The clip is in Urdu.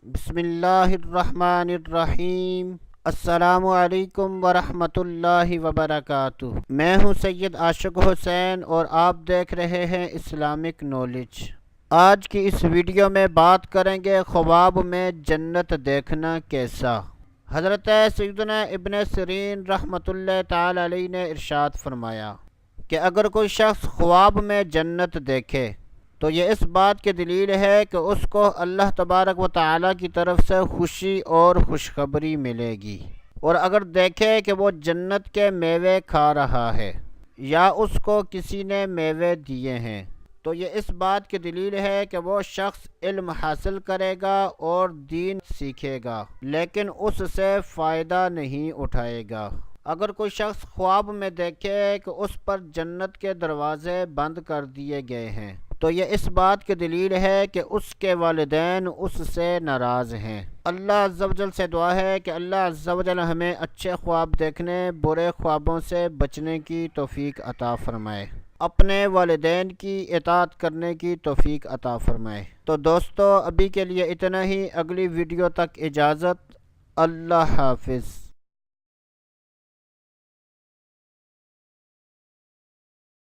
بسم اللہ الرحمن الرحیم۔ السلام علیکم ورحمۃ اللہ وبرکاتہ۔ میں ہوں سید عاشق حسین اور آپ دیکھ رہے ہیں اسلامک نالج۔ آج کی اس ویڈیو میں بات کریں گے خواب میں جنت دیکھنا کیسا۔ حضرت سیدنا ابن سیرین رحمۃ اللہ تعالی علیہ نے ارشاد فرمایا کہ اگر کوئی شخص خواب میں جنت دیکھے تو یہ اس بات کی دلیل ہے کہ اس کو اللہ تبارک و تعالی کی طرف سے خوشی اور خوشخبری ملے گی، اور اگر دیکھے کہ وہ جنت کے میوے کھا رہا ہے یا اس کو کسی نے میوے دیے ہیں تو یہ اس بات کی دلیل ہے کہ وہ شخص علم حاصل کرے گا اور دین سیکھے گا، لیکن اس سے فائدہ نہیں اٹھائے گا۔ اگر کوئی شخص خواب میں دیکھے کہ اس پر جنت کے دروازے بند کر دیے گئے ہیں تو یہ اس بات کی دلیل ہے کہ اس کے والدین اس سے ناراض ہیں۔ اللہ عز و جل سے دعا ہے کہ اللہ عز و جل ہمیں اچھے خواب دیکھنے، برے خوابوں سے بچنے کی توفیق عطا فرمائے، اپنے والدین کی اطاعت کرنے کی توفیق عطا فرمائے۔ تو دوستو ابھی کے لیے اتنا ہی، اگلی ویڈیو تک اجازت، اللہ حافظ۔